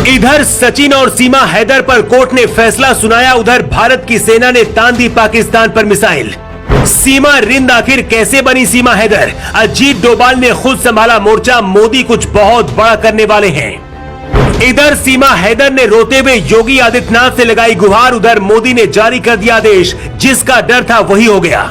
इधर सचिन और सीमा हैदर पर कोर्ट ने फैसला सुनाया, उधर भारत की सेना ने तान दी पाकिस्तान पर मिसाइल। सीमा रिंद आखिर कैसे बनी सीमा हैदर? अजीत डोभाल ने खुद संभाला मोर्चा, मोदी कुछ बहुत बड़ा करने वाले हैं। इधर सीमा हैदर ने रोते हुए योगी आदित्यनाथ से लगाई गुहार, उधर मोदी ने जारी कर दिया आदेश, जिसका डर था वही हो गया।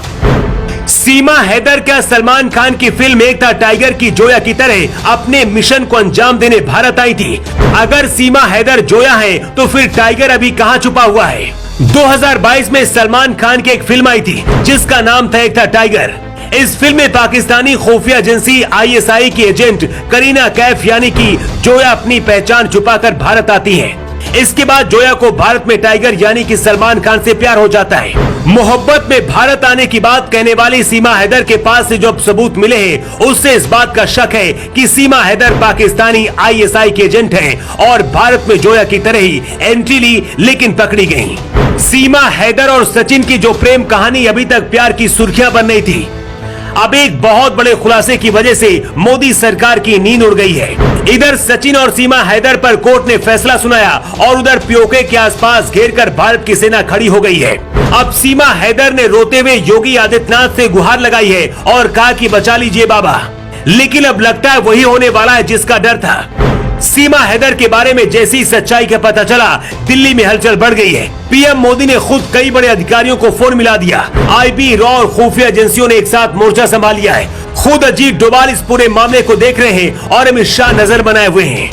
सीमा हैदर क्या सलमान खान की फिल्म एक था टाइगर की जोया की तरह अपने मिशन को अंजाम देने भारत आई थी? अगर सीमा हैदर जोया है तो फिर टाइगर अभी कहां छुपा हुआ है? 2022 में सलमान खान की एक फिल्म आई थी जिसका नाम था एक था टाइगर। इस फिल्म में पाकिस्तानी खुफिया एजेंसी ISI की एजेंट करीना कैफ यानी कि जोया अपनी पहचान छुपाकर भारत आती है। इसके बाद जोया को भारत में टाइगर यानी कि सलमान खान से प्यार हो जाता है। मोहब्बत में भारत आने की बात कहने वाली सीमा हैदर के पास से जो सबूत मिले हैं उससे इस बात का शक है कि सीमा हैदर पाकिस्तानी ISI के एजेंट हैं और भारत में जोया की तरह ही एंट्री ली लेकिन पकड़ी गयी। सीमा हैदर और सचिन की जो प्रेम कहानी अभी तक प्यार की सुर्खियां बन रही थी, अब एक बहुत बड़े खुलासे की वजह से मोदी सरकार की नींद उड़ गई है। इधर सचिन और सीमा हैदर पर कोर्ट ने फैसला सुनाया और उधर पीओके के आसपास घेरकर भारत की सेना खड़ी हो गई है। अब सीमा हैदर ने रोते हुए योगी आदित्यनाथ से गुहार लगाई है और कहा कि बचा लीजिए बाबा, लेकिन अब लगता है वही होने वाला है जिसका डर था। सीमा हैदर के बारे में जैसी सच्चाई का पता चला, दिल्ली में हलचल बढ़ गई है। पीएम मोदी ने खुद कई बड़े अधिकारियों को फोन मिला दिया। IB, रॉ और खुफिया एजेंसियों ने एक साथ मोर्चा संभाल लिया है। खुद अजीत डोभाल इस पूरे मामले को देख रहे हैं और अमित शाह नजर बनाए हुए हैं।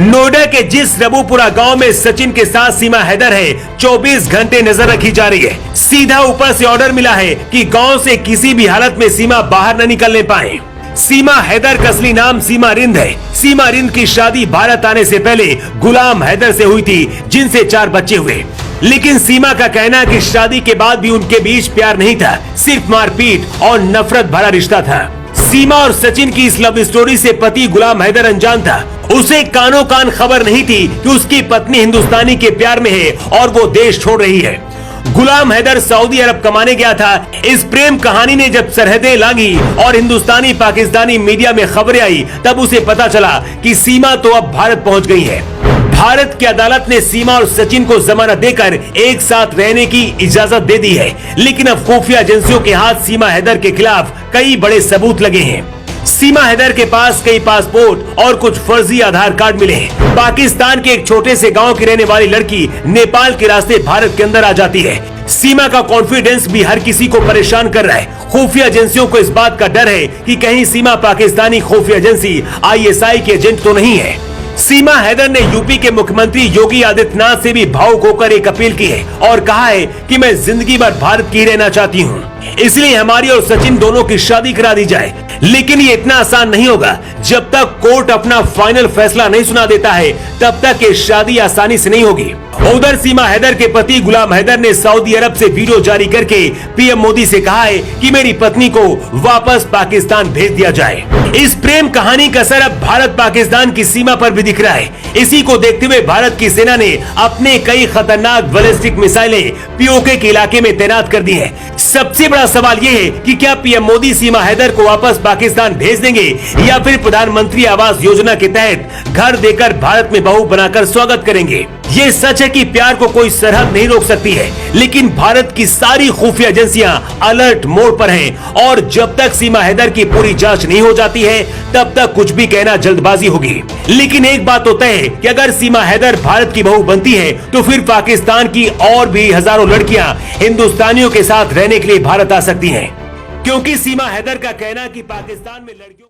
नोएडा के जिस रबुपुरा गांव में सचिन के साथ सीमा हैदर है, 24 घंटे नजर रखी जा रही है। सीधा ऊपर से ऑर्डर मिला है कि गाँव से किसी भी हालत में सीमा बाहर न निकलने पाए। सीमा हैदर का असली नाम सीमा रिंद है। सीमा रिंद की शादी भारत आने से पहले गुलाम हैदर से हुई थी, जिनसे 4 बच्चे हुए। लेकिन सीमा का कहना है कि शादी के बाद भी उनके बीच प्यार नहीं था, सिर्फ मारपीट और नफरत भरा रिश्ता था। सीमा और सचिन की इस लव स्टोरी से पति गुलाम हैदर अनजान था। उसे कानों कान खबर नहीं थी कि उसकी पत्नी हिंदुस्तानी के प्यार में है और वो देश छोड़ रही है। गुलाम हैदर सऊदी अरब कमाने गया था। इस प्रेम कहानी ने जब सरहदें लांघी और हिंदुस्तानी पाकिस्तानी मीडिया में खबरें आई, तब उसे पता चला कि सीमा तो अब भारत पहुंच गई है। भारत की अदालत ने सीमा और सचिन को जमानत देकर एक साथ रहने की इजाजत दे दी है, लेकिन अब खुफिया एजेंसियों के हाथ सीमा हैदर के खिलाफ कई बड़े सबूत लगे हैं। सीमा हैदर के पास कई पासपोर्ट और कुछ फर्जी आधार कार्ड मिले हैं। पाकिस्तान के एक छोटे से गांव की रहने वाली लड़की नेपाल के रास्ते भारत के अंदर आ जाती है। सीमा का कॉन्फिडेंस भी हर किसी को परेशान कर रहा है। खुफिया एजेंसियों को इस बात का डर है कि कहीं सीमा पाकिस्तानी खुफिया एजेंसी ISI के एजेंट तो नहीं है। सीमा हैदर ने यूपी के मुख्यमंत्री योगी आदित्यनाथ से भी भावुक होकर एक अपील की है और कहा है कि मैं जिंदगी भर भारत की रहना चाहती हूँ, इसलिए हमारी और सचिन दोनों की शादी करा दी जाए। लेकिन ये इतना आसान नहीं होगा। जब तक कोर्ट अपना फाइनल फैसला नहीं सुना देता है, तब तक ये शादी आसानी से नहीं होगी। उधर सीमा हैदर के पति गुलाम हैदर ने सऊदी अरब से वीडियो जारी करके पीएम मोदी से कहा है कि मेरी पत्नी को वापस पाकिस्तान भेज दिया जाए। इस प्रेम कहानी का असर अब भारत पाकिस्तान की सीमा पर भी दिख रहा है। इसी को देखते हुए भारत की सेना ने अपने कई खतरनाक बैलिस्टिक मिसाइलें पीओके के इलाके में तैनात कर दी है। सबसे बड़ा सवाल ये है कि क्या पीएम मोदी सीमा हैदर को वापस पाकिस्तान भेज देंगे या फिर प्रधानमंत्री आवास योजना के तहत घर देकर भारत में बहू बनाकर स्वागत करेंगे। ये सच है कि प्यार को कोई सरहद नहीं रोक सकती है, लेकिन भारत की सारी खुफिया एजेंसियां अलर्ट मोड पर हैं और जब तक सीमा हैदर की पूरी जांच नहीं हो जाती है, तब तक कुछ भी कहना जल्दबाजी होगी। लेकिन एक बात तो तय है कि अगर सीमा हैदर भारत की बहू बनती है तो फिर पाकिस्तान की और भी हजारों लड़कियां हिंदुस्तानियों के साथ रहने के लिए भारत आ सकती हैं, क्योंकि सीमा हैदर का कहना कि पाकिस्तान में लड़कियों